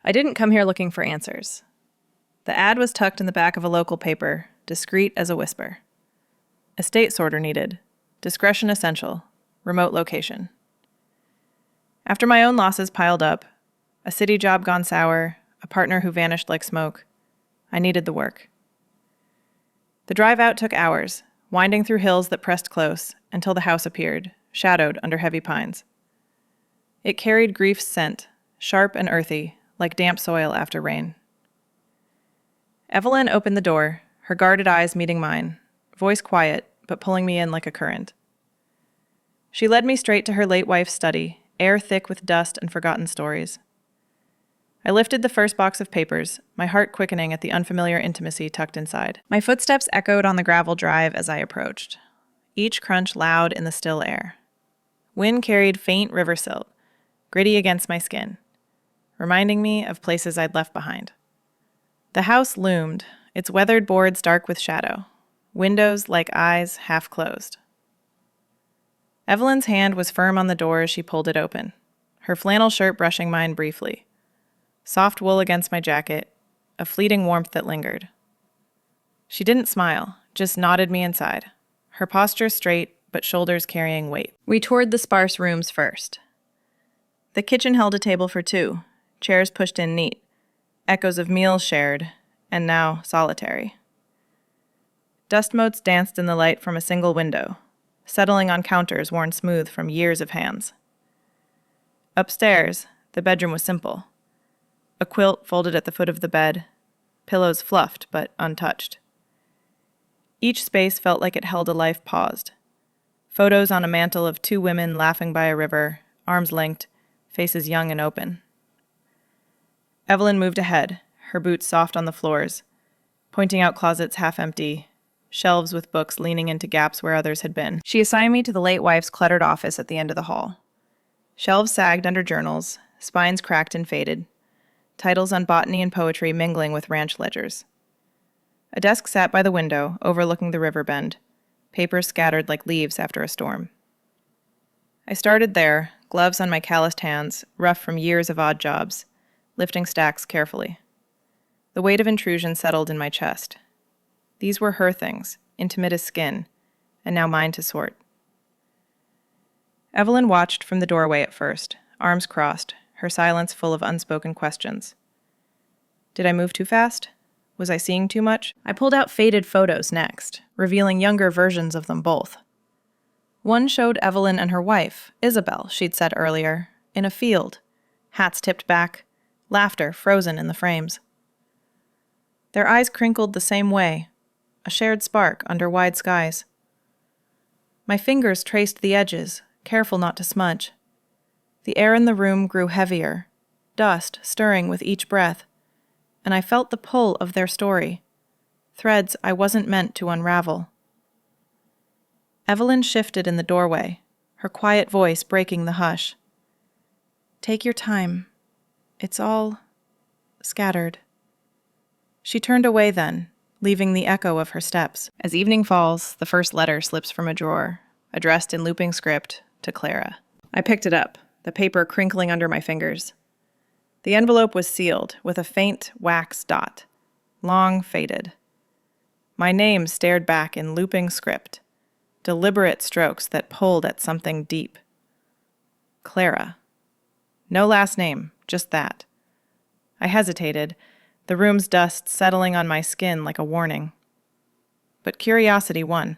I didn't come here looking for answers. The ad was tucked in the back of a local paper, discreet as a whisper. Estate sorter needed. Discretion essential. Remote location. After my own losses piled up, a city job gone sour, a partner who vanished like smoke, I needed the work. The drive out took hours, winding through hills that pressed close until the house appeared, shadowed under heavy pines. It carried grief's scent, sharp and earthy, like damp soil after rain. Evelyn opened the door, her guarded eyes meeting mine, voice quiet, but pulling me in like a current. She led me straight to her late wife's study, air thick with dust and forgotten stories. I lifted the first box of papers, my heart quickening at the unfamiliar intimacy tucked inside. My footsteps echoed on the gravel drive as I approached, each crunch loud in the still air. Wind carried faint river silt, gritty against my skin, reminding me of places I'd left behind. The house loomed, its weathered boards dark with shadow, windows like eyes half closed. Evelyn's hand was firm on the door as she pulled it open, her flannel shirt brushing mine briefly. Soft wool against my jacket, a fleeting warmth that lingered. She didn't smile, just nodded me inside, her posture straight but shoulders carrying weight. We toured the sparse rooms first. The kitchen held a table for two, chairs pushed in neat, echoes of meals shared, and now solitary. Dust motes danced in the light from a single window, settling on counters worn smooth from years of hands. Upstairs, the bedroom was simple. A quilt folded at the foot of the bed, pillows fluffed but untouched. Each space felt like it held a life paused. Photos on a mantle of two women laughing by a river, arms linked, faces young and open. Evelyn moved ahead, her boots soft on the floors, pointing out closets half empty, shelves with books leaning into gaps where others had been. She assigned me to the late wife's cluttered office at the end of the hall. Shelves sagged under journals, spines cracked and faded, titles on botany and poetry mingling with ranch ledgers. A desk sat by the window, overlooking the river bend, papers scattered like leaves after a storm. I started there, gloves on my calloused hands, rough from years of odd jobs, lifting stacks carefully. The weight of intrusion settled in my chest. These were her things, intimate as skin, and now mine to sort. Evelyn watched from the doorway at first, arms crossed, her silence full of unspoken questions. Did I move too fast? Was I seeing too much? I pulled out faded photos next, revealing younger versions of them both. One showed Evelyn and her wife, Isabel, she'd said earlier, in a field, hats tipped back, laughter frozen in the frames. Their eyes crinkled the same way, a shared spark under wide skies. My fingers traced the edges, careful not to smudge. The air in the room grew heavier, dust stirring with each breath, and I felt the pull of their story, threads I wasn't meant to unravel. Evelyn shifted in the doorway, her quiet voice breaking the hush. Take your time. It's all scattered. She turned away then, leaving the echo of her steps. As evening falls, the first letter slips from a drawer, addressed in looping script to Clara. I picked it up, the paper crinkling under my fingers. The envelope was sealed with a faint wax dot, long faded. My name stared back in looping script, deliberate strokes that pulled at something deep. Clara. No last name, just that. I hesitated, the room's dust settling on my skin like a warning. But curiosity won.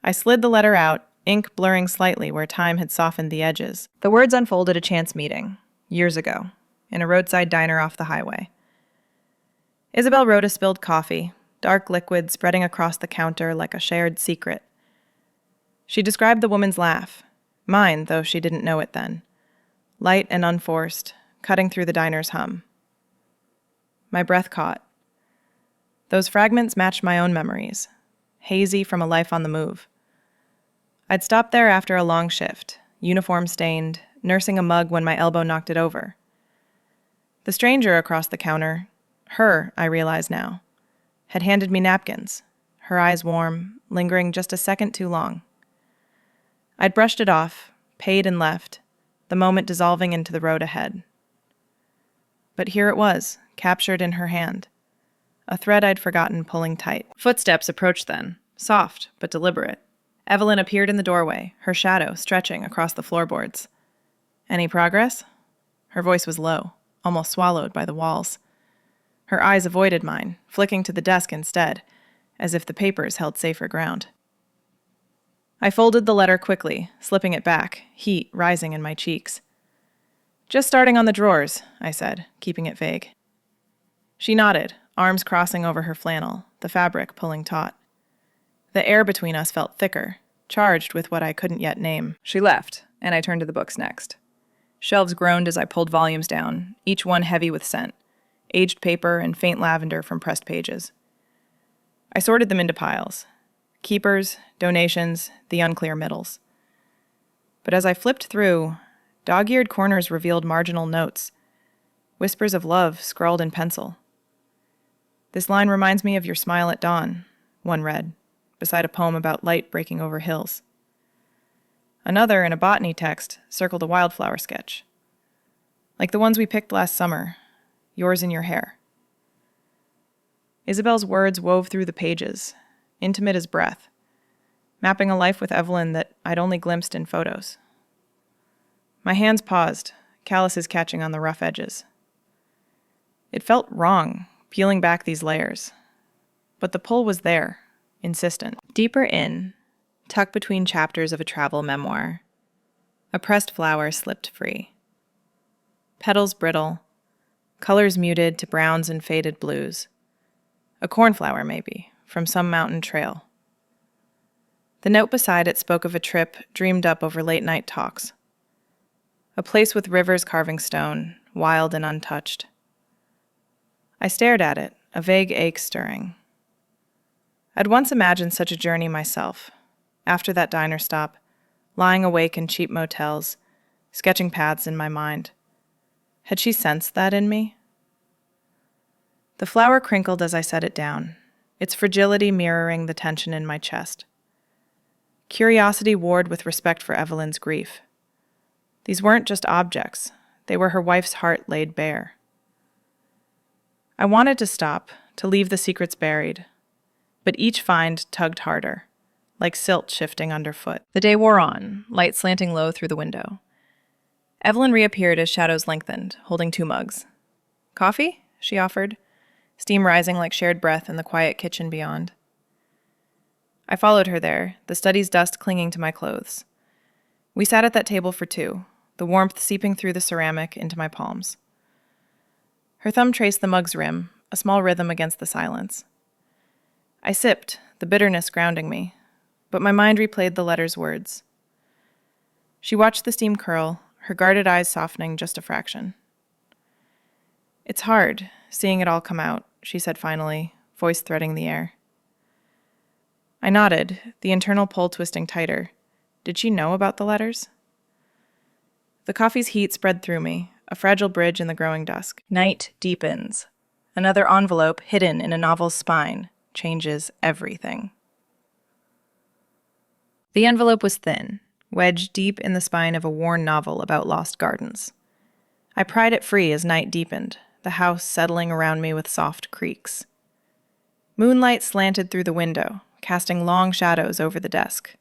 I slid the letter out, ink blurring slightly where time had softened the edges. The words unfolded a chance meeting, years ago, in a roadside diner off the highway. Isabel wrote a spilled coffee, dark liquid spreading across the counter like a shared secret. She described the woman's laugh, mine, though she didn't know it then. Light and unforced, cutting through the diner's hum. My breath caught. Those fragments matched my own memories, hazy from a life on the move. I'd stopped there after a long shift, uniform stained, nursing a mug when my elbow knocked it over. The stranger across the counter, her, I realize now, had handed me napkins, her eyes warm, lingering just a second too long. I'd brushed it off, paid and left, the moment dissolving into the road ahead. but here it was, captured in her hand. A thread I'd forgotten pulling tight. Footsteps approached then, soft but deliberate. Evelyn appeared in the doorway, her shadow stretching across the floorboards. Any progress? Her voice was low, almost swallowed by the walls. Her eyes avoided mine, flicking to the desk instead, as if the papers held safer ground. I folded the letter quickly, slipping it back, heat rising in my cheeks. Just starting on the drawers, I said, keeping it vague. She nodded, arms crossing over her flannel, the fabric pulling taut. The air between us felt thicker, charged with what I couldn't yet name. She left, and I turned to the books next. Shelves groaned as I pulled volumes down, each one heavy with scent, aged paper and faint lavender from pressed pages. I sorted them into piles. Keepers, donations, the unclear middles. But as I flipped through, dog-eared corners revealed marginal notes, whispers of love scrawled in pencil. "This line reminds me of your smile at dawn," one read, beside a poem about light breaking over hills. Another, in a botany text, circled a wildflower sketch. "Like the ones we picked last summer, yours in your hair." Isabel's words wove through the pages, intimate as breath, mapping a life with Evelyn that I'd only glimpsed in photos. My hands paused, calluses catching on the rough edges. It felt wrong, peeling back these layers. But the pull was there, insistent. Deeper in, tucked between chapters of a travel memoir, a pressed flower slipped free. Petals brittle, colors muted to browns and faded blues. A cornflower, maybe, from some mountain trail. The note beside it spoke of a trip dreamed up over late-night talks. A place with rivers carving stone, wild and untouched. I stared at it, a vague ache stirring. I'd once imagined such a journey myself, after that diner stop, lying awake in cheap motels, sketching paths in my mind. Had she sensed that in me? The flower crinkled as I set it down, its fragility mirroring the tension in my chest. Curiosity warred with respect for Evelyn's grief. These weren't just objects, they were her wife's heart laid bare. I wanted to stop, to leave the secrets buried, but each find tugged harder, like silt shifting underfoot. The day wore on, light slanting low through the window. Evelyn reappeared as shadows lengthened, holding 2 mugs. "Coffee?" she offered, steam rising like shared breath in the quiet kitchen beyond. I followed her there, the study's dust clinging to my clothes. We sat at that table for 2, the warmth seeping through the ceramic into my palms. Her thumb traced the mug's rim, a small rhythm against the silence. I sipped, the bitterness grounding me, but my mind replayed the letter's words. She watched the steam curl, her guarded eyes softening just a fraction. "It's hard, seeing it all come out," she said finally, voice threading the air. I nodded, the internal pull twisting tighter. Did she know about the letters? The coffee's heat spread through me, a fragile bridge in the growing dusk. Night deepens. Another envelope hidden in a novel's spine changes everything. The envelope was thin, wedged deep in the spine of a worn novel about lost gardens. I pried it free as night deepened, the house settling around me with soft creaks. Moonlight slanted through the window, casting long shadows over the desk.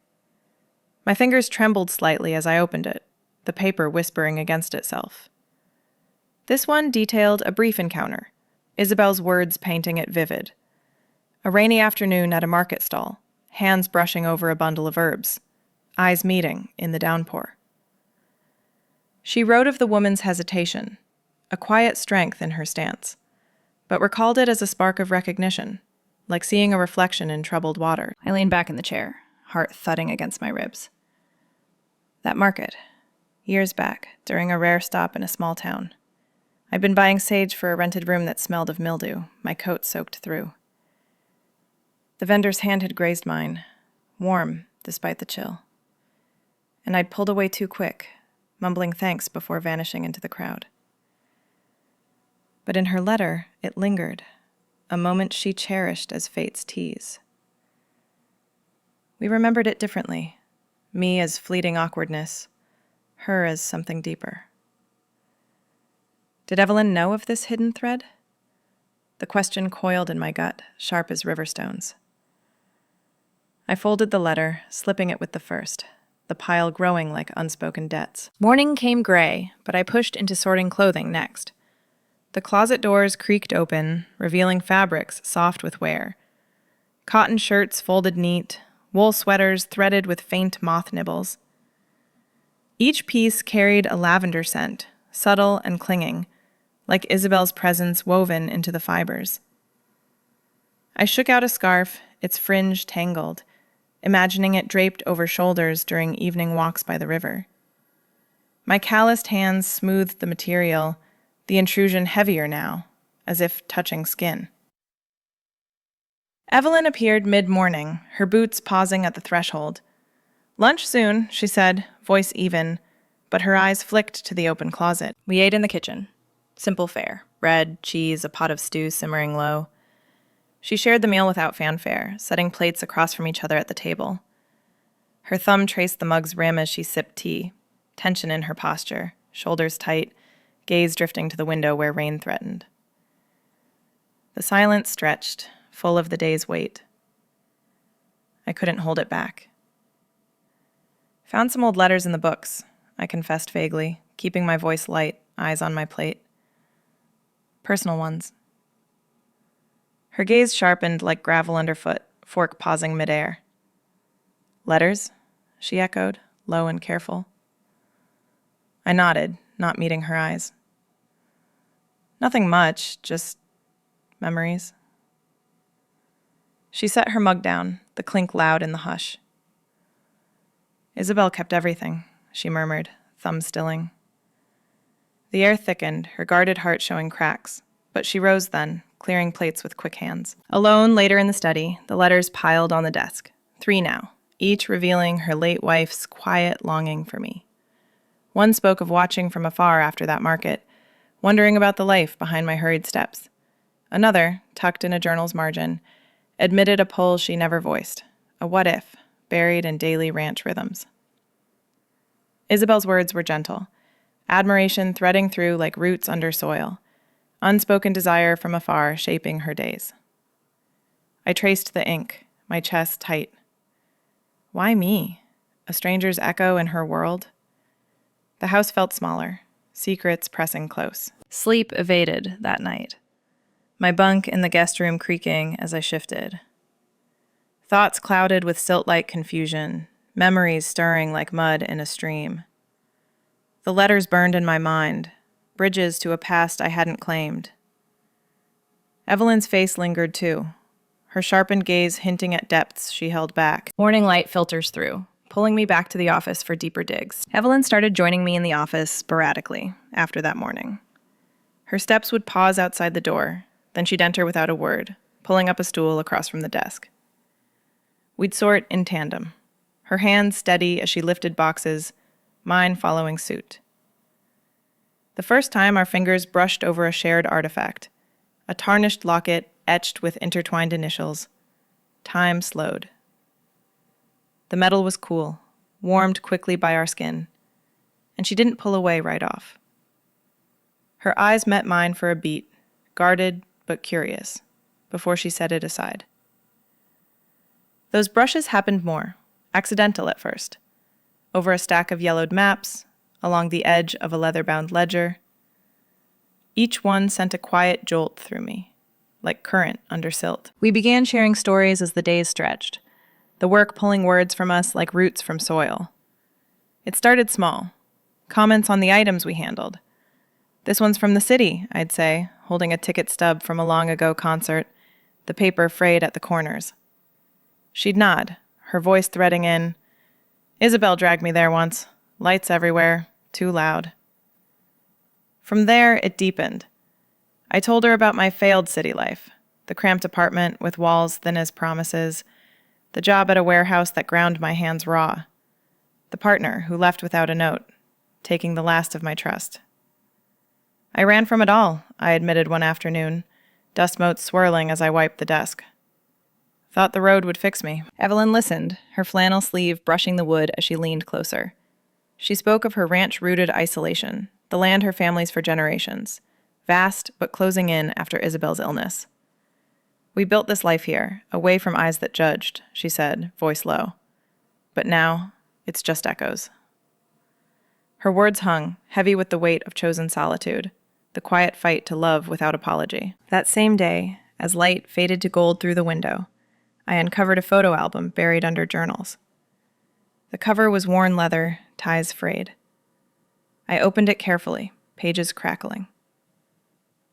My fingers trembled slightly as I opened it, the paper whispering against itself. This one detailed a brief encounter, Isabel's words painting it vivid. A rainy afternoon at a market stall, hands brushing over a bundle of herbs, eyes meeting in the downpour. She wrote of the woman's hesitation, a quiet strength in her stance, but recalled it as a spark of recognition, like seeing a reflection in troubled water. I leaned back in the chair, heart thudding against my ribs. That market, years back, during a rare stop in a small town. I'd been buying sage for a rented room that smelled of mildew, my coat soaked through. The vendor's hand had grazed mine, warm despite the chill. And I'd pulled away too quick, mumbling thanks before vanishing into the crowd. But in her letter, it lingered, a moment she cherished as fate's tease. We remembered it differently, me as fleeting awkwardness, her as something deeper. Did Evelyn know of this hidden thread? The question coiled in my gut, sharp as river stones. I folded the letter, slipping it with the first, the pile growing like unspoken debts. Morning came gray, but I pushed into sorting clothing next. The closet doors creaked open, revealing fabrics soft with wear. Cotton shirts folded neat, wool sweaters threaded with faint moth nibbles. Each piece carried a lavender scent, subtle and clinging, like Isabel's presence woven into the fibers. I shook out a scarf, its fringe tangled, imagining it draped over shoulders during evening walks by the river. My calloused hands smoothed the material, the intrusion heavier now, as if touching skin. Evelyn appeared mid-morning, her boots pausing at the threshold. "Lunch soon," she said, voice even, but her eyes flicked to the open closet. We ate in the kitchen. Simple fare. Bread, cheese, a pot of stew simmering low. She shared the meal without fanfare, setting plates across from each other at the table. Her thumb traced the mug's rim as she sipped tea, tension in her posture, shoulders tight, gaze drifting to the window where rain threatened. The silence stretched, full of the day's weight. I couldn't hold it back. "Found some old letters in the books," I confessed vaguely, keeping my voice light, eyes on my plate. "Personal ones." Her gaze sharpened like gravel underfoot, fork pausing midair. "Letters?" she echoed, low and careful. I nodded, not meeting her eyes. "Nothing much, just memories." She set her mug down, the clink loud in the hush. "Isabel kept everything," she murmured, thumb stilling. The air thickened, her guarded heart showing cracks, but she rose then, clearing plates with quick hands. Alone, later in the study, the letters piled on the desk. 3 now, each revealing her late wife's quiet longing for me. One spoke of watching from afar after that market, wondering about the life behind my hurried steps. Another, tucked in a journal's margin, admitted a pull she never voiced, a what-if, buried in daily ranch rhythms. Isabel's words were gentle, admiration threading through like roots under soil, unspoken desire from afar shaping her days. I traced the ink, my chest tight. Why me? A stranger's echo in her world? The house felt smaller, secrets pressing close. Sleep evaded that night, my bunk in the guest room creaking as I shifted. Thoughts clouded with silt-like confusion, memories stirring like mud in a stream. The letters burned in my mind, bridges to a past I hadn't claimed. Evelyn's face lingered too, her sharpened gaze hinting at depths she held back. Morning light filters through, pulling me back to the office for deeper digs. Evelyn started joining me in the office sporadically after that morning. Her steps would pause outside the door, then she'd enter without a word, pulling up a stool across from the desk. We'd sort in tandem, her hands steady as she lifted boxes, mine following suit. The first time our fingers brushed over a shared artifact, a tarnished locket etched with intertwined initials. Time slowed. The metal was cool, warmed quickly by our skin, and she didn't pull away right off. Her eyes met mine for a beat, guarded but curious, before she set it aside. Those brushes happened more, accidental at first, over a stack of yellowed maps, along the edge of a leather-bound ledger. Each one sent a quiet jolt through me, like current under silt. We began sharing stories as the days stretched, the work pulling words from us like roots from soil. It started small, comments on the items we handled. "This one's from the city," I'd say, holding a ticket stub from a long-ago concert, the paper frayed at the corners. She'd nod, her voice threading in, "Isabel dragged me there once. Lights everywhere. Too loud." From there, it deepened. I told her about my failed city life, the cramped apartment with walls thin as promises, the job at a warehouse that ground my hands raw, the partner who left without a note, taking the last of my trust. "I ran from it all," I admitted one afternoon, dust motes swirling as I wiped the desk. "Thought the road would fix me." Evelyn listened, her flannel sleeve brushing the wood as she leaned closer. She spoke of her ranch-rooted isolation, the land her family's for generations, vast but closing in after Isabel's illness. "We built this life here, away from eyes that judged," she said, voice low. "But now, it's just echoes." Her words hung, heavy with the weight of chosen solitude, the quiet fight to love without apology. That same day, as light faded to gold through the window, I uncovered a photo album buried under journals. The cover was worn leather, ties frayed. I opened it carefully, pages crackling.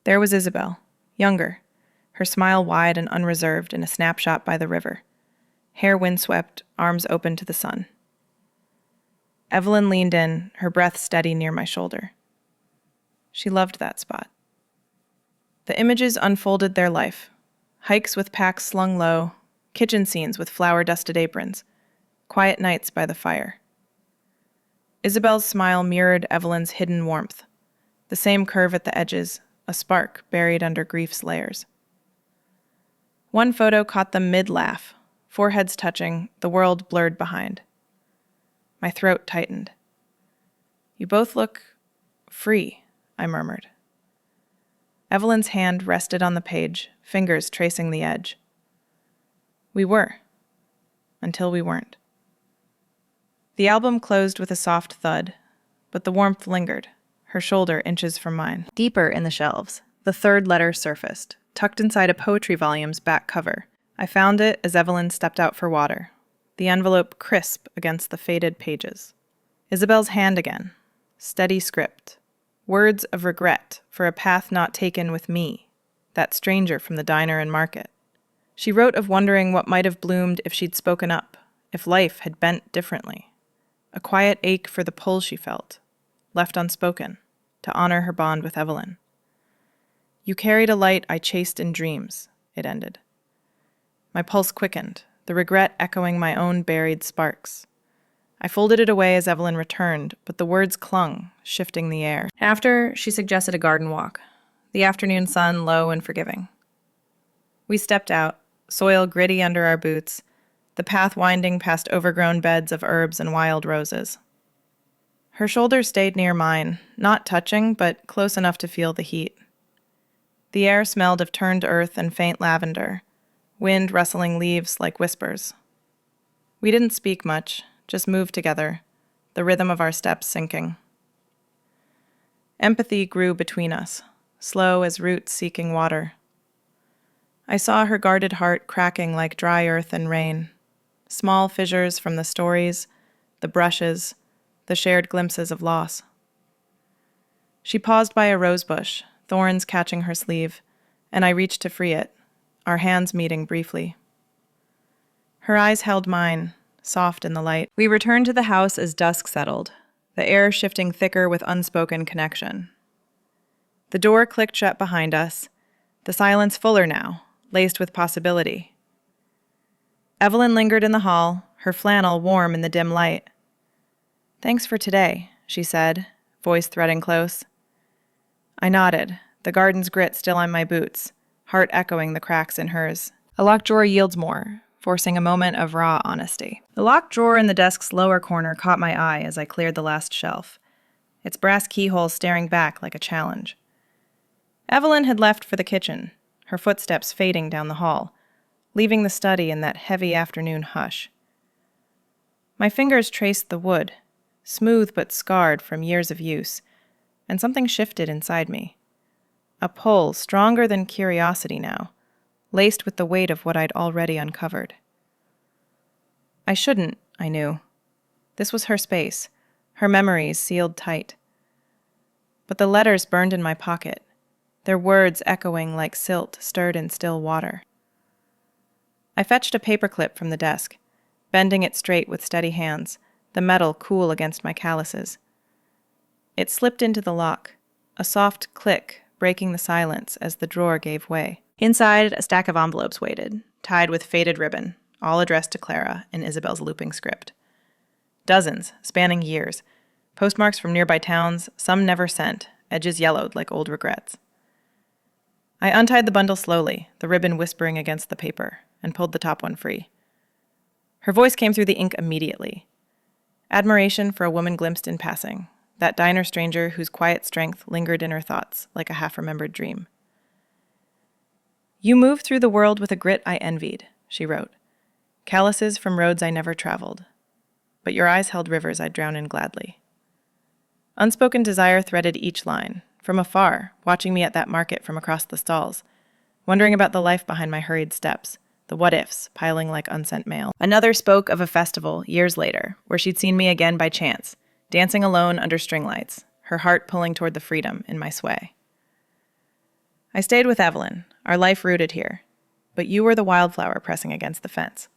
There was Isabel, younger, her smile wide and unreserved in a snapshot by the river, hair windswept, arms open to the sun. Evelyn leaned in, her breath steady near my shoulder. She loved that spot. The images unfolded their life. Hikes with packs slung low, kitchen scenes with flour-dusted aprons, quiet nights by the fire. Isabel's smile mirrored Evelyn's hidden warmth, the same curve at the edges, a spark buried under grief's layers. One photo caught them mid-laugh, foreheads touching, the world blurred behind. My throat tightened. "You both look free," I murmured. Evelyn's hand rested on the page, fingers tracing the edge. We were, until we weren't. The album closed with a soft thud, but the warmth lingered, her shoulder inches from mine. Deeper in the shelves, the third letter surfaced, tucked inside a poetry volume's back cover. I found it as Evelyn stepped out for water, the envelope crisp against the faded pages. Isabel's hand again, steady script, words of regret for a path not taken with me, that stranger from the diner and market. She wrote of wondering what might have bloomed if she'd spoken up, if life had bent differently. A quiet ache for the pull she felt, left unspoken, to honor her bond with Evelyn. "You carried a light I chased in dreams," it ended. My pulse quickened, the regret echoing my own buried sparks. I folded it away as Evelyn returned, but the words clung, shifting the air. After, she suggested a garden walk, the afternoon sun low and forgiving. We stepped out, soil gritty under our boots, the path winding past overgrown beds of herbs and wild roses. Her shoulder stayed near mine, not touching, but close enough to feel the heat. The air smelled of turned earth and faint lavender, wind rustling leaves like whispers. We didn't speak much, just moved together, the rhythm of our steps sinking. Empathy grew between us, slow as roots seeking water. I saw her guarded heart cracking like dry earth and rain, small fissures from the stories, the brushes, the shared glimpses of loss. She paused by a rose bush, thorns catching her sleeve, and I reached to free it, our hands meeting briefly. Her eyes held mine, soft in the light. We returned to the house as dusk settled, the air shifting thicker with unspoken connection. The door clicked shut behind us, the silence fuller now, laced with possibility. Evelyn lingered in the hall, her flannel warm in the dim light. "Thanks for today," she said, voice threading close. I nodded, the garden's grit still on my boots, heart echoing the cracks in hers. A locked drawer yields more, forcing a moment of raw honesty. The locked drawer in the desk's lower corner caught my eye as I cleared the last shelf, its brass keyhole staring back like a challenge. Evelyn had left for the kitchen, her footsteps fading down the hall, leaving the study in that heavy afternoon hush. My fingers traced the wood, smooth but scarred from years of use, and something shifted inside me. A pull stronger than curiosity now, laced with the weight of what I'd already uncovered. I shouldn't, I knew. This was her space, her memories sealed tight. But the letters burned in my pocket, their words echoing like silt stirred in still water. I fetched a paperclip from the desk, bending it straight with steady hands, the metal cool against my calluses. It slipped into the lock, a soft click breaking the silence as the drawer gave way. Inside, a stack of envelopes waited, tied with faded ribbon, all addressed to Clara in Isabel's looping script. Dozens, spanning years, postmarks from nearby towns, some never sent, edges yellowed like old regrets. I untied the bundle slowly, the ribbon whispering against the paper, and pulled the top one free. Her voice came through the ink immediately. Admiration for a woman glimpsed in passing, that diner stranger whose quiet strength lingered in her thoughts like a half-remembered dream. "You move through the world with a grit I envied," she wrote. "Calluses from roads I never traveled. But your eyes held rivers I'd drown in gladly." Unspoken desire threaded each line, from afar, watching me at that market from across the stalls, wondering about the life behind my hurried steps, the what-ifs piling like unsent mail. Another spoke of a festival, years later, where she'd seen me again by chance, dancing alone under string lights, her heart pulling toward the freedom in my sway. I stayed with Evelyn, our life rooted here, but you were the wildflower pressing against the fence.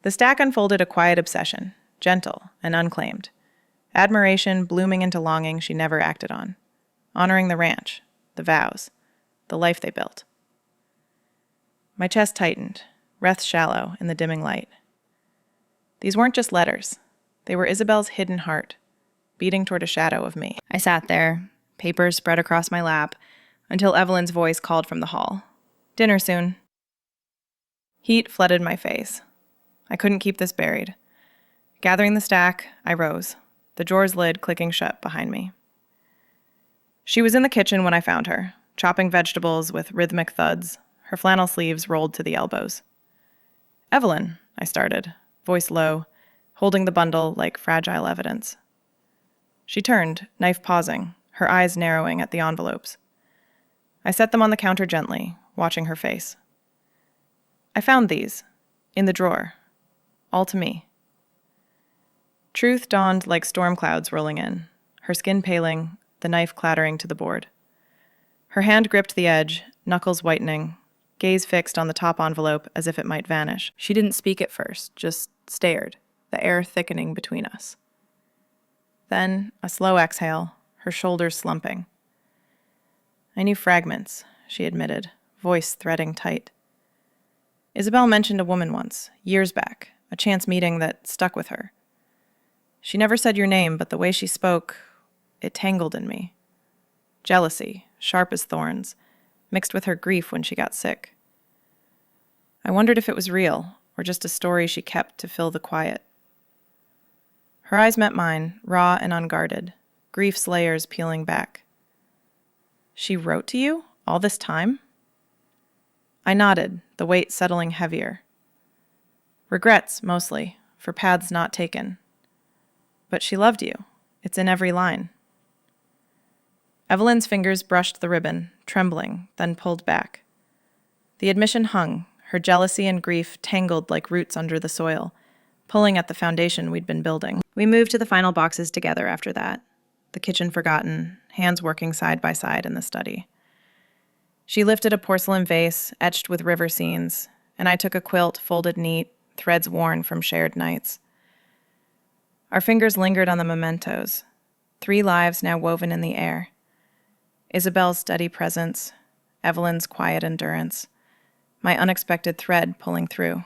The stack unfolded a quiet obsession, gentle and unclaimed. Admiration blooming into longing she never acted on, honoring the ranch, the vows, the life they built. My chest tightened, breath shallow in the dimming light. These weren't just letters. They were Isabel's hidden heart, beating toward a shadow of me. I sat there, papers spread across my lap, until Evelyn's voice called from the hall. "Dinner soon." Heat flooded my face. I couldn't keep this buried. Gathering the stack, I rose, the drawer's lid clicking shut behind me. She was in the kitchen when I found her, chopping vegetables with rhythmic thuds, her flannel sleeves rolled to the elbows. "Evelyn," I started, voice low, holding the bundle like fragile evidence. She turned, knife pausing, her eyes narrowing at the envelopes. I set them on the counter gently, watching her face. "I found these, in the drawer, all to me." Truth dawned like storm clouds rolling in, her skin paling, the knife clattering to the board. Her hand gripped the edge, knuckles whitening, gaze fixed on the top envelope as if it might vanish. She didn't speak at first, just stared, the air thickening between us. Then, a slow exhale, her shoulders slumping. "I knew fragments," she admitted, voice threading tight. "Isabel mentioned a woman once, years back, a chance meeting that stuck with her. She never said your name, but the way she spoke, it tangled in me. Jealousy, sharp as thorns, mixed with her grief when she got sick. I wondered if it was real, or just a story she kept to fill the quiet." Her eyes met mine, raw and unguarded, grief's layers peeling back. "She wrote to you? All this time?" I nodded, the weight settling heavier. "Regrets, mostly, for paths not taken. But she loved you. It's in every line." Evelyn's fingers brushed the ribbon, trembling, then pulled back. The admission hung, her jealousy and grief tangled like roots under the soil, pulling at the foundation we'd been building. We moved to the final boxes together after that, the kitchen forgotten, hands working side by side in the study. She lifted a porcelain vase etched with river scenes, and I took a quilt folded neat, threads worn from shared nights. Our fingers lingered on the mementos, 3 lives now woven in the air. Isabel's steady presence, Evelyn's quiet endurance, my unexpected thread pulling through.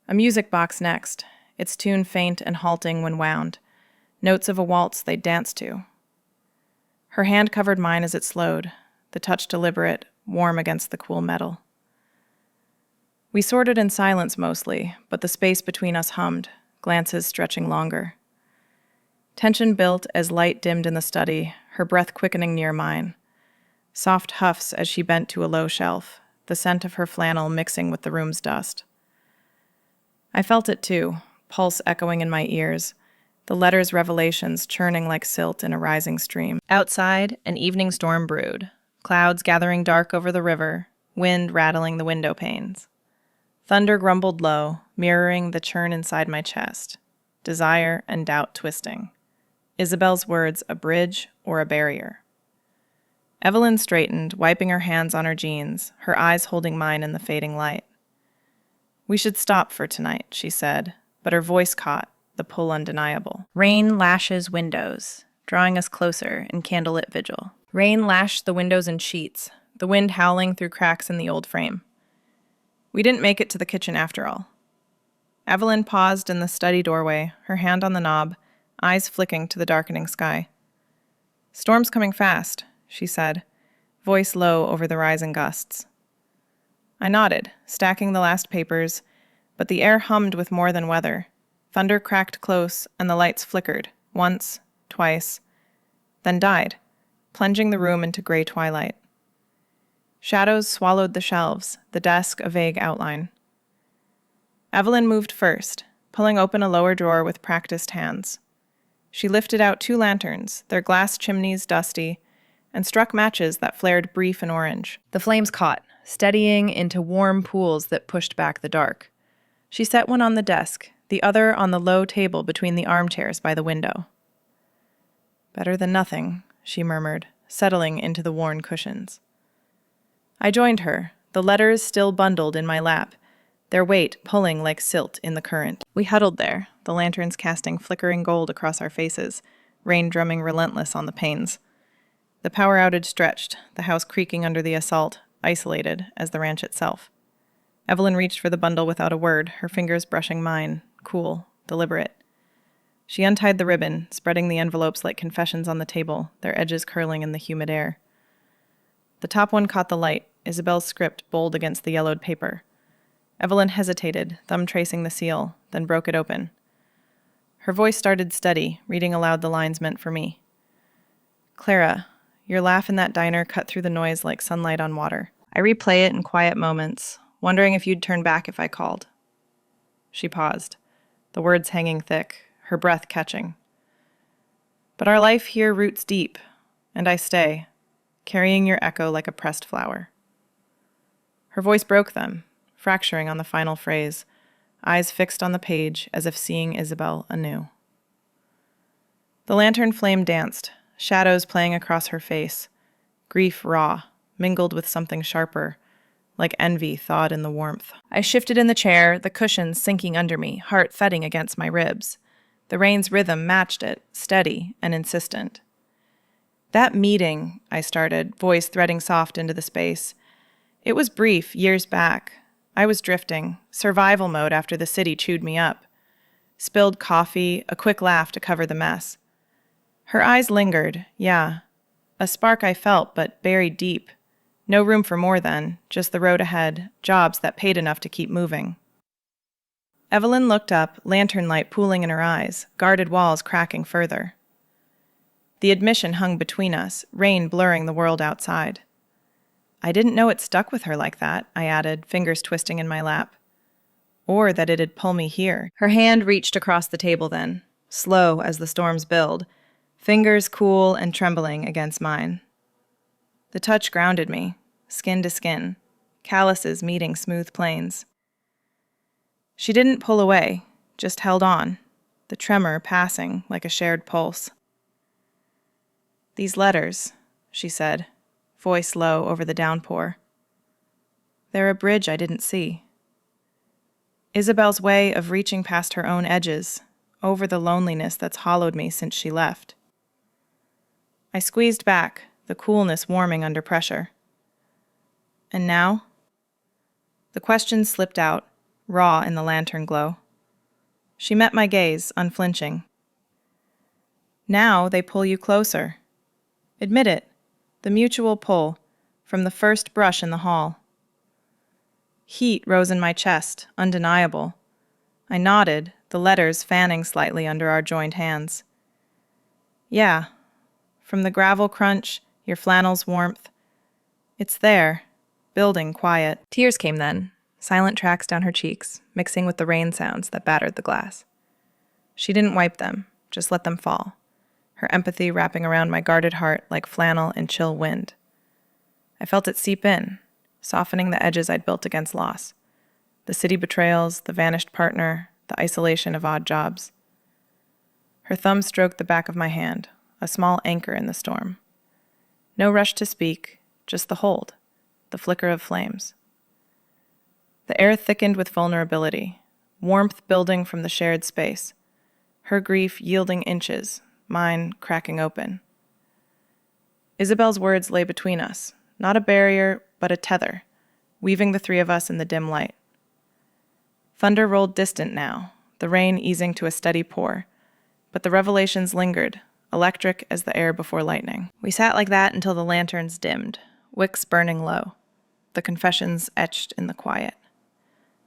A music box next, its tune faint and halting when wound, notes of a waltz they'd danced to. Her hand covered mine as it slowed, the touch deliberate, warm against the cool metal. We sorted in silence mostly, but the space between us hummed, glances stretching longer. Tension built as light dimmed in the study, her breath quickening near mine. Soft huffs as she bent to a low shelf, the scent of her flannel mixing with the room's dust. I felt it too, pulse echoing in my ears, the letter's revelations churning like silt in a rising stream. Outside, an evening storm brewed, clouds gathering dark over the river, wind rattling the window panes. Thunder grumbled low, mirroring the churn inside my chest, desire and doubt twisting. Isabel's words a bridge or a barrier. Evelyn straightened, wiping her hands on her jeans, her eyes holding mine in the fading light. "We should stop for tonight," she said, but her voice caught, the pull undeniable. Rain lashes windows, drawing us closer in candlelit vigil. Rain lashed the windows in sheets, the wind howling through cracks in the old frame. We didn't make it to the kitchen after all. Evelyn paused in the study doorway, her hand on the knob, eyes flicking to the darkening sky. "Storm's coming fast," she said, voice low over the rising gusts. I nodded, stacking the last papers, but the air hummed with more than weather, Thunder cracked close, and the lights flickered, once, twice, then died, plunging the room into gray twilight. Shadows swallowed the shelves, the desk a vague outline. Evelyn moved first, pulling open a lower drawer with practiced hands. She lifted out 2 lanterns, their glass chimneys dusty, and struck matches that flared brief and orange. The flames caught, steadying into warm pools that pushed back the dark. She set one on the desk, the other on the low table between the armchairs by the window. "Better than nothing," she murmured, settling into the worn cushions. I joined her, the letters still bundled in my lap, their weight pulling like silt in the current. We huddled there, the lanterns casting flickering gold across our faces, rain drumming relentless on the panes. The power outage stretched, the house creaking under the assault, isolated as the ranch itself. Evelyn reached for the bundle without a word, her fingers brushing mine, cool, deliberate. She untied the ribbon, spreading the envelopes like confessions on the table, their edges curling in the humid air. The top one caught the light, Isabel's script bold against the yellowed paper. Evelyn hesitated, thumb tracing the seal, then broke it open. Her voice started steady, reading aloud the lines meant for me. "Clara, your laugh in that diner cut through the noise like sunlight on water. I replay it in quiet moments, wondering if you'd turn back if I called." She paused, the words hanging thick, her breath catching. "But our life here roots deep, and I stay, carrying your echo like a pressed flower." Her voice broke them, fracturing on the final phrase, eyes fixed on the page as if seeing Isabel anew. The lantern flame danced, shadows playing across her face, grief raw, mingled with something sharper, like envy thawed in the warmth. I shifted in the chair, the cushions sinking under me, heart thudding against my ribs. The rain's rhythm matched it, steady and insistent. "That meeting," I started, voice threading soft into the space. "It was brief, years back. I was drifting, survival mode after the city chewed me up. Spilled coffee, a quick laugh to cover the mess." Her eyes lingered, yeah. A spark I felt, but buried deep. No room for more then, just the road ahead, jobs that paid enough to keep moving. Evelyn looked up, lantern light pooling in her eyes, guarded walls cracking further. The admission hung between us, rain blurring the world outside. "I didn't know it stuck with her like that," I added, fingers twisting in my lap. "Or that it'd pull me here." Her hand reached across the table then, slow as the storms build, fingers cool and trembling against mine. The touch grounded me, skin to skin, calluses meeting smooth plains. She didn't pull away, just held on, the tremor passing like a shared pulse. "These letters," she said, voice low over the downpour. "They're a bridge I didn't see. Isabel's way of reaching past her own edges, over the loneliness that's hollowed me since she left." I squeezed back, the coolness warming under pressure. "And now?" The question slipped out, raw in the lantern glow. She met my gaze, unflinching. "Now they pull you closer. Admit it, the mutual pull, from the first brush in the hall." Heat rose in my chest, undeniable. I nodded, the letters fanning slightly under our joined hands. "Yeah, from the gravel crunch, your flannel's warmth. It's there, building quiet." Tears came then, silent tracks down her cheeks, mixing with the rain sounds that battered the glass. She didn't wipe them, just let them fall, her empathy wrapping around my guarded heart like flannel in chill wind. I felt it seep in, softening the edges I'd built against loss. The city betrayals, the vanished partner, the isolation of odd jobs. Her thumb stroked the back of my hand, a small anchor in the storm. No rush to speak, just the hold, the flicker of flames. The air thickened with vulnerability, warmth building from the shared space, her grief yielding inches, mine cracking open. Isabel's words lay between us, not a barrier, but a tether, weaving the three of us in the dim light. Thunder rolled distant now, the rain easing to a steady pour, but the revelations lingered, electric as the air before lightning. We sat like that until the lanterns dimmed, wicks burning low, the confessions etched in the quiet.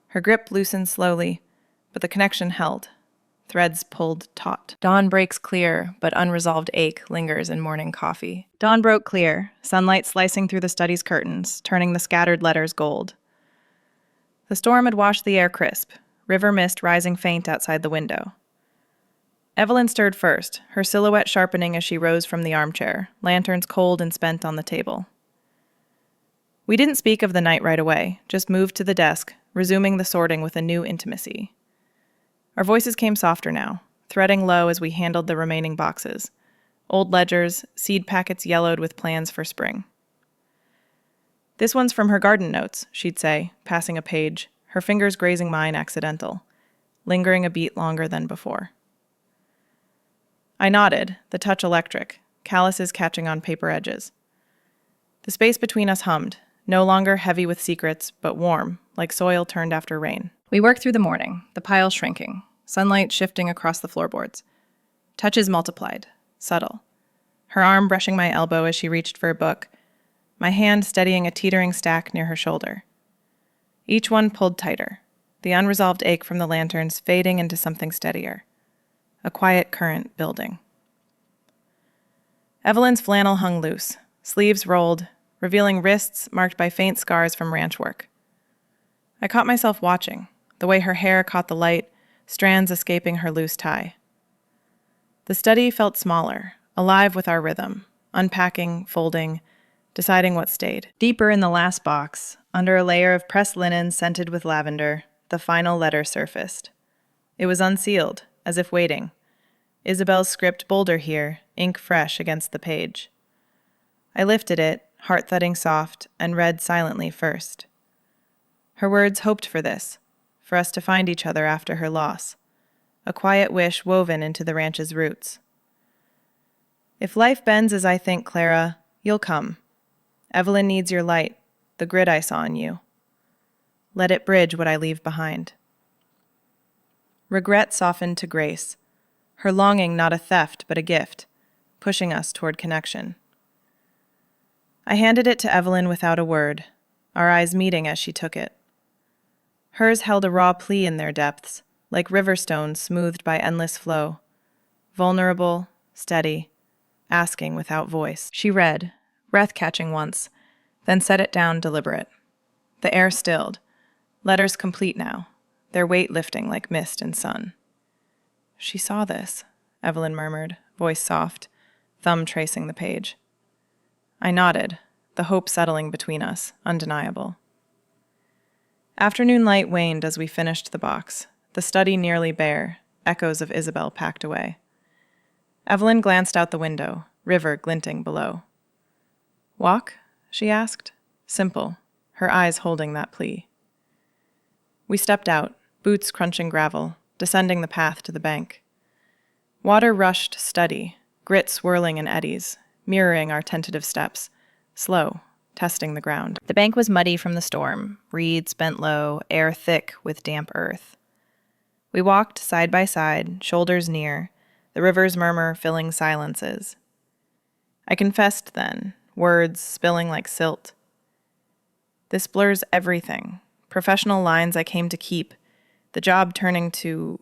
Her grip loosened slowly, but the connection held, threads pulled taut. Dawn breaks clear, but unresolved ache lingers in morning coffee. Dawn broke clear, sunlight slicing through the study's curtains, turning the scattered letters gold. The storm had washed the air crisp, river mist rising faint outside the window. Evelyn stirred first, her silhouette sharpening as she rose from the armchair, lanterns cold and spent on the table. We didn't speak of the night right away, just moved to the desk, resuming the sorting with a new intimacy. Our voices came softer now, threading low as we handled the remaining boxes. Old ledgers, seed packets yellowed with plans for spring. "This one's from her garden notes," she'd say, passing a page, her fingers grazing mine accidental, lingering a beat longer than before. I nodded, the touch electric, calluses catching on paper edges. The space between us hummed, no longer heavy with secrets, but warm, like soil turned after rain. We worked through the morning, the pile shrinking, sunlight shifting across the floorboards. Touches multiplied, subtle. Her arm brushing my elbow as she reached for a book, my hand steadying a teetering stack near her shoulder. Each one pulled tighter, the unresolved ache from the lanterns fading into something steadier. A quiet current building. Evelyn's flannel hung loose, sleeves rolled, revealing wrists marked by faint scars from ranch work. I caught myself watching, the way her hair caught the light, strands escaping her loose tie. The study felt smaller, alive with our rhythm, unpacking, folding, deciding what stayed. Deeper in the last box, under a layer of pressed linen scented with lavender, the final letter surfaced. It was unsealed, as if waiting. Isabel's script bolder here, ink fresh against the page. I lifted it, heart thudding soft, and read silently first. Her words hoped for this, for us to find each other after her loss, a quiet wish woven into the ranch's roots. If life bends as I think, Clara, you'll come. Evelyn needs your light, the grit I saw in you. Let it bridge what I leave behind. Regret softened to grace, her longing not a theft but a gift, pushing us toward connection. I handed it to Evelyn without a word, our eyes meeting as she took it. Hers held a raw plea in their depths, like river stones smoothed by endless flow, vulnerable, steady, asking without voice. She read, breath catching once, then set it down deliberate. The air stilled, letters complete now, their weight lifting like mist and sun. She saw this, Evelyn murmured, voice soft, thumb tracing the page. I nodded, the hope settling between us, undeniable. Afternoon light waned as we finished the box, the study nearly bare, echoes of Isabel packed away. Evelyn glanced out the window, river glinting below. Walk? She asked. Simple, her eyes holding that plea. We stepped out, boots crunching gravel, descending the path to the bank. Water rushed steady, grit swirling in eddies, mirroring our tentative steps, slow, testing the ground. The bank was muddy from the storm, reeds bent low, air thick with damp earth. We walked side by side, shoulders near, the river's murmur filling silences. I confessed then, words spilling like silt. This blurs everything, professional lines I came to keep, the job turning to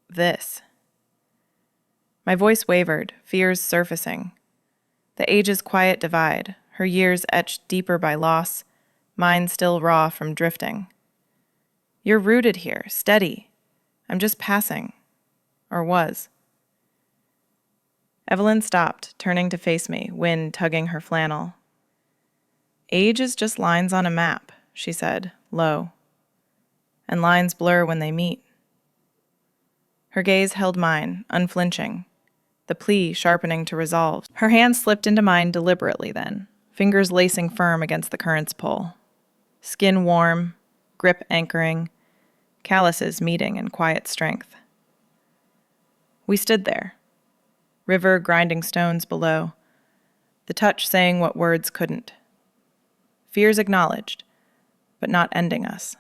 this. My voice wavered, fears surfacing. The age's quiet divide, her years etched deeper by loss, mine still raw from drifting. You're rooted here, steady. I'm just passing. Or was. Evelyn stopped, turning to face me, wind tugging her flannel. Age is just lines on a map, she said, low. And lines blur when they meet. Her gaze held mine, unflinching, the plea sharpening to resolve. Her hand slipped into mine deliberately then, fingers lacing firm against the current's pull. Skin warm, grip anchoring, calluses meeting in quiet strength. We stood there, river grinding stones below, the touch saying what words couldn't. Fears acknowledged, but not ending us.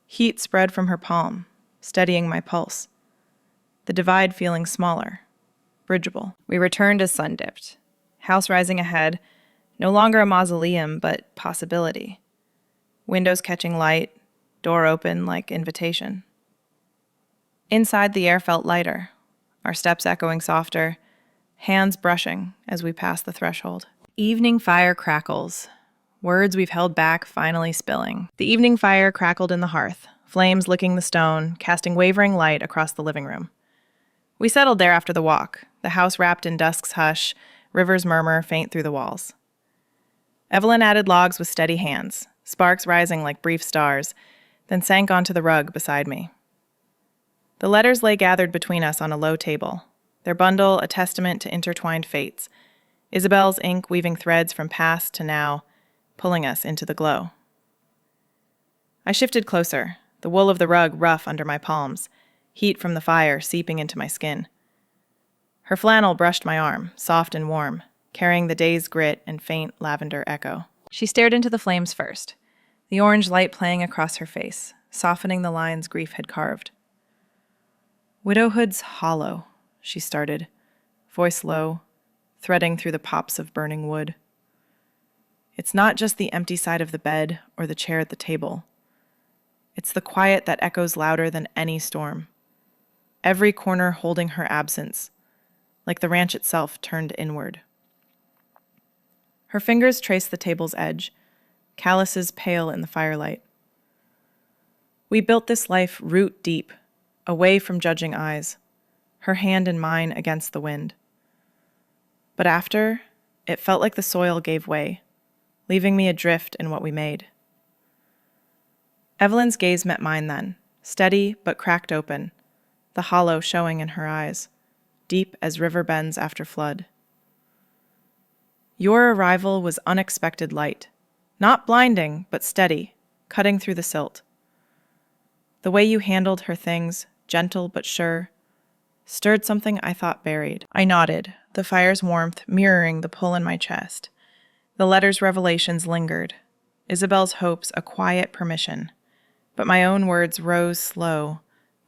Heat spread from her palm, steadying my pulse, the divide feeling smaller, bridgeable. We returned as sun dipped, house rising ahead, no longer a mausoleum, but possibility. Windows catching light, door open like invitation. Inside, the air felt lighter, our steps echoing softer, hands brushing as we passed the threshold. Evening fire crackles. Words we've held back finally spilling. The evening fire crackled in the hearth, flames licking the stone, casting wavering light across the living room. We settled there after the walk, the house wrapped in dusk's hush, rivers murmur faint through the walls. Evelyn added logs with steady hands, sparks rising like brief stars, then sank onto the rug beside me. The letters lay gathered between us on a low table, their bundle a testament to intertwined fates, Isabel's ink weaving threads from past to now, pulling us into the glow. I shifted closer, the wool of the rug rough under my palms, heat from the fire seeping into my skin. Her flannel brushed my arm, soft and warm, carrying the day's grit and faint lavender echo. She stared into the flames first, the orange light playing across her face, softening the lines grief had carved. "Widowhood's hollow," she started, voice low, threading through the pops of burning wood. "It's not just the empty side of the bed or the chair at the table. It's the quiet that echoes louder than any storm. Every corner holding her absence, like the ranch itself turned inward." Her fingers traced the table's edge, calluses pale in the firelight. "We built this life root deep, away from judging eyes, her hand in mine against the wind. But after, it felt like the soil gave way, leaving me adrift in what we made." Evelyn's gaze met mine then, steady but cracked open, the hollow showing in her eyes, deep as river bends after flood. "Your arrival was unexpected light, not blinding, but steady, cutting through the silt. The way you handled her things, gentle but sure, stirred something I thought buried." I nodded, the fire's warmth mirroring the pull in my chest. The letter's revelations lingered, Isabel's hopes a quiet permission, but my own words rose slow,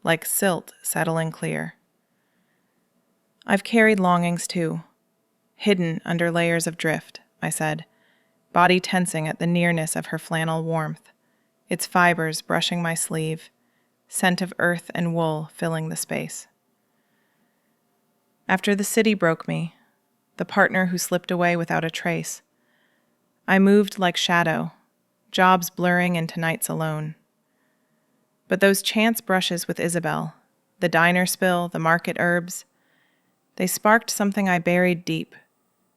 like silt settling clear. "I've carried longings too, hidden under layers of drift," I said, body tensing at the nearness of her flannel warmth, its fibers brushing my sleeve, scent of earth and wool filling the space. "After the city broke me, the partner who slipped away without a trace, I moved like shadow, jobs blurring into nights alone. But those chance brushes with Isabel, the diner spill, the market herbs, they sparked something I buried deep,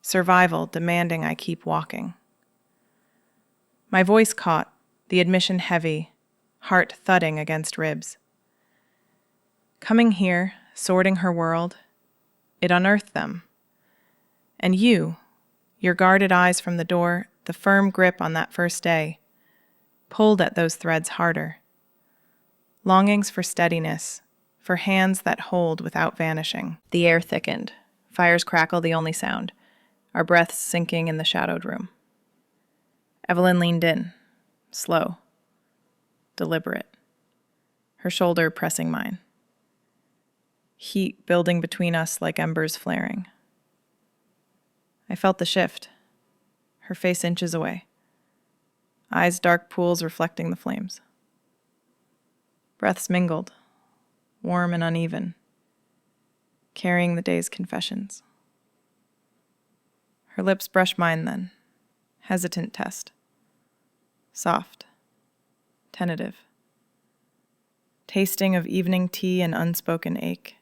survival demanding I keep walking." My voice caught, the admission heavy, heart thudding against ribs. Coming here, sorting her world, it unearthed them. And you, your guarded eyes from the door, the firm grip on that first day, pulled at those threads harder. Longings for steadiness, for hands that hold without vanishing. The air thickened, fire's crackle the only sound, our breaths sinking in the shadowed room. Evelyn leaned in, slow, deliberate, her shoulder pressing mine. Heat building between us like embers flaring. I felt the shift, her face inches away, eyes dark pools reflecting the flames. Breaths mingled, warm and uneven, carrying the day's confessions. Her lips brushed mine then, hesitant test. Soft, tentative, tasting of evening tea and unspoken ache.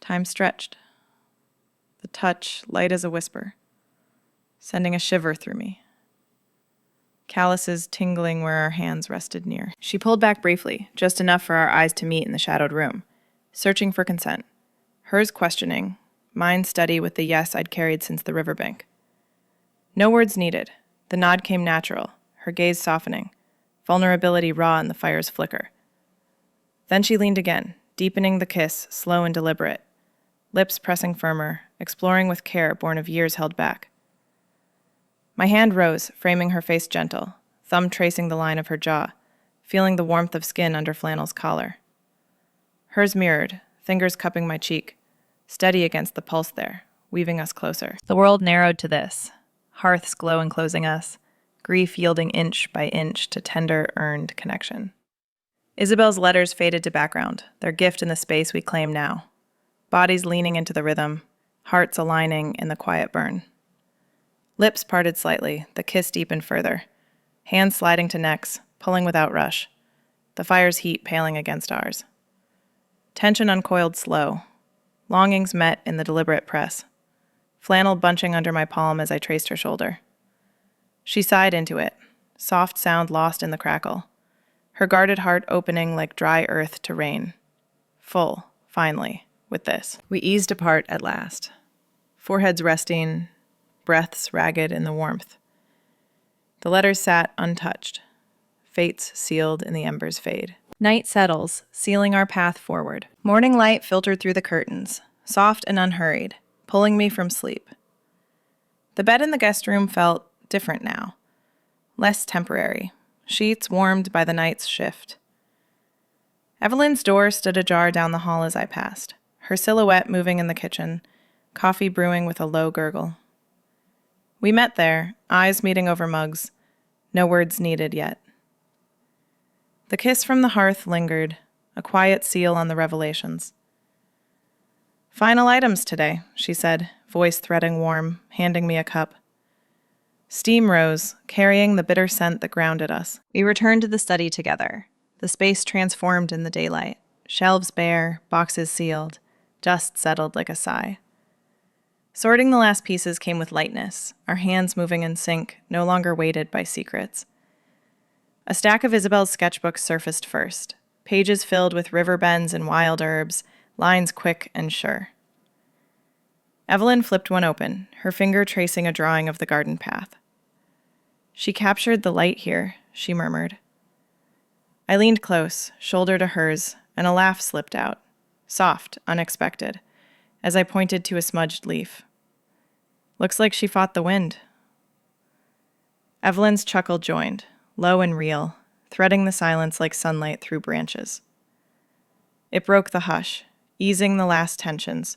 Time stretched, the touch light as a whisper, sending a shiver through me. Calluses tingling where our hands rested near. She pulled back briefly, just enough for our eyes to meet in the shadowed room, searching for consent, hers questioning, mine steady with the yes I'd carried since the riverbank. No words needed. The nod came natural, her gaze softening, vulnerability raw in the fire's flicker. Then she leaned again, deepening the kiss, slow and deliberate, lips pressing firmer, exploring with care born of years held back. My hand rose, framing her face gentle, thumb tracing the line of her jaw, feeling the warmth of skin under flannel's collar. Hers mirrored, fingers cupping my cheek, steady against the pulse there, weaving us closer. The world narrowed to this, hearths glow enclosing us, grief yielding inch by inch to tender, earned connection. Isabel's letters faded to background, their gift in the space we claim now. Bodies leaning into the rhythm, hearts aligning in the quiet burn. Lips parted slightly, the kiss deepened further. Hands sliding to necks, pulling without rush. The fire's heat paling against ours. Tension uncoiled slow. Longings met in the deliberate press. Flannel bunching under my palm as I traced her shoulder. She sighed into it, soft sound lost in the crackle. Her guarded heart opening like dry earth to rain. Full, finally, with this. We eased apart at last. Foreheads resting, breaths ragged in the warmth. The letters sat untouched. Fates sealed in the embers fade. Night settles, sealing our path forward. Morning light filtered through the curtains, soft and unhurried, pulling me from sleep. The bed in the guest room felt different now. Less temporary. Sheets warmed by the night's shift. Evelyn's door stood ajar down the hall as I passed, her silhouette moving in the kitchen, coffee brewing with a low gurgle. We met there, eyes meeting over mugs, no words needed yet. The kiss from the hearth lingered, a quiet seal on the revelations. "Final items today," she said, voice threading warm, handing me a cup. Steam rose, carrying the bitter scent that grounded us. We returned to the study together, the space transformed in the daylight, shelves bare, boxes sealed, dust settled like a sigh. Sorting the last pieces came with lightness, our hands moving in sync, no longer weighted by secrets. A stack of Isabel's sketchbooks surfaced first, pages filled with river bends and wild herbs, lines quick and sure. Evelyn flipped one open, her finger tracing a drawing of the garden path. "She captured the light here," she murmured. I leaned close, shoulder to hers, and a laugh slipped out, soft, unexpected, as I pointed to a smudged leaf. "Looks like she fought the wind." Evelyn's chuckle joined, low and real, threading the silence like sunlight through branches. It broke the hush, easing the last tensions,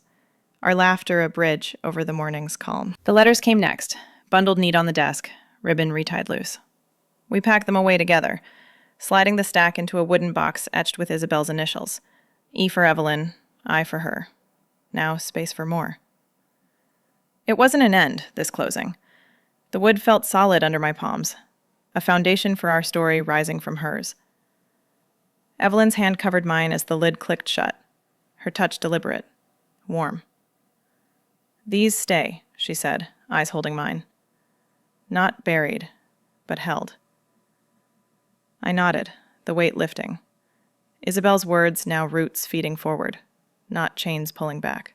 our laughter a bridge over the morning's calm. The letters came next, bundled neat on the desk, ribbon retied loose. We packed them away together, sliding the stack into a wooden box etched with Isabel's initials. E for Evelyn, I for her. Now space for more. It wasn't an end, this closing. The wood felt solid under my palms, a foundation for our story rising from hers. Evelyn's hand covered mine as the lid clicked shut, her touch deliberate, warm. "These stay," she said, eyes holding mine. Not buried, but held. I nodded, the weight lifting. Isabel's words now roots feeding forward, not chains pulling back.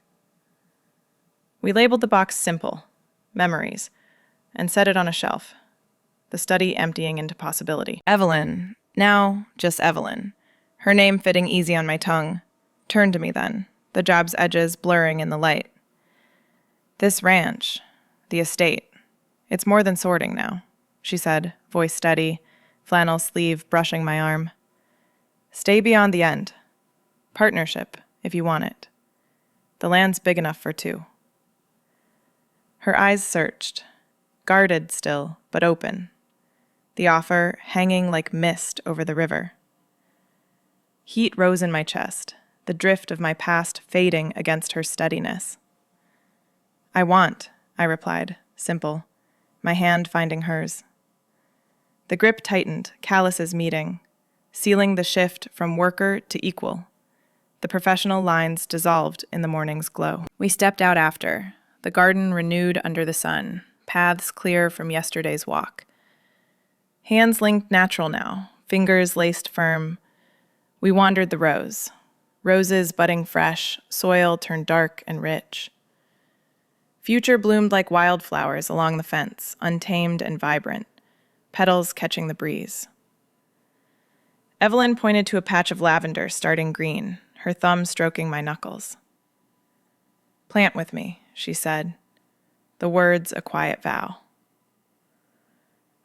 We labeled the box simple, memories, and set it on a shelf, the study emptying into possibility. Evelyn, now just Evelyn, her name fitting easy on my tongue, turned to me then, the job's edges blurring in the light. "This ranch, the estate, it's more than sorting now," she said, voice steady, flannel sleeve brushing my arm. "Stay beyond the end. Partnership, if you want it. The land's big enough for two." Her eyes searched, guarded still, but open, the offer hanging like mist over the river. Heat rose in my chest, the drift of my past fading against her steadiness. "I want," I replied, simple, my hand finding hers. The grip tightened, calluses meeting, sealing the shift from worker to equal. The professional lines dissolved in the morning's glow. We stepped out after, the garden renewed under the sun, paths clear from yesterday's walk. Hands linked natural now, fingers laced firm. We wandered the rows, roses budding fresh, soil turned dark and rich. Future bloomed like wildflowers along the fence, untamed and vibrant, petals catching the breeze. Evelyn pointed to a patch of lavender starting green, her thumb stroking my knuckles. "Plant with me," she said, the words a quiet vow.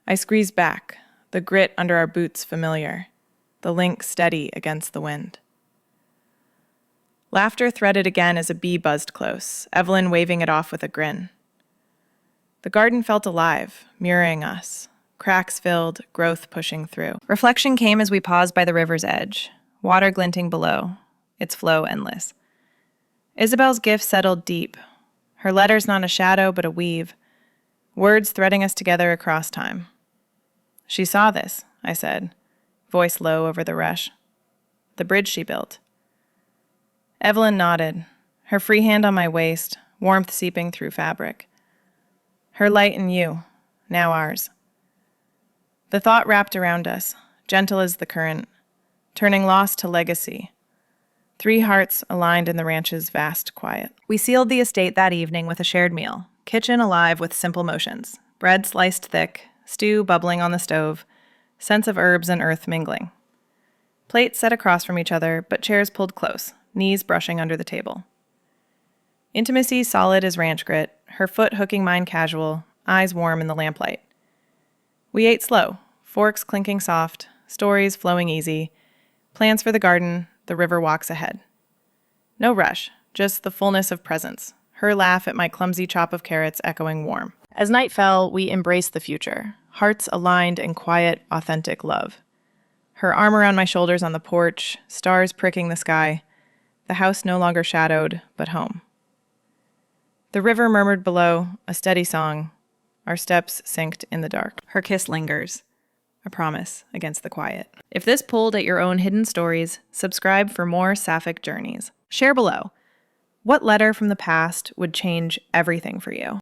I squeezed back, the grit under our boots familiar, the link steady against the wind. Laughter threaded again as a bee buzzed close, Evelyn waving it off with a grin. The garden felt alive, mirroring us, cracks filled, growth pushing through. Reflection came as we paused by the river's edge, water glinting below, its flow endless. Isabel's gift settled deep, her letters not a shadow but a weave, words threading us together across time. She saw this, I said, voice low over the rush. The bridge she built. Evelyn nodded, her free hand on my waist, warmth seeping through fabric. Her light in you, now ours. The thought wrapped around us, gentle as the current, turning loss to legacy. 3 hearts aligned in the ranch's vast quiet. We sealed the estate that evening with a shared meal, kitchen alive with simple motions, bread sliced thick, stew bubbling on the stove, scents of herbs and earth mingling. Plates set across from each other, but chairs pulled close, knees brushing under the table. Intimacy solid as ranch grit, her foot hooking mine casual, eyes warm in the lamplight. We ate slow, forks clinking soft, stories flowing easy, plans for the garden, the river walks ahead. No rush, just the fullness of presence, her laugh at my clumsy chop of carrots echoing warm. As night fell, we embraced the future, hearts aligned in quiet, authentic love. Her arm around my shoulders on the porch, stars pricking the sky, the house no longer shadowed, but home. The river murmured below, a steady song, our steps synced in the dark. Her kiss lingers, a promise against the quiet. If this pulled at your own hidden stories, subscribe for more Sapphic journeys. Share below. What letter from the past would change everything for you?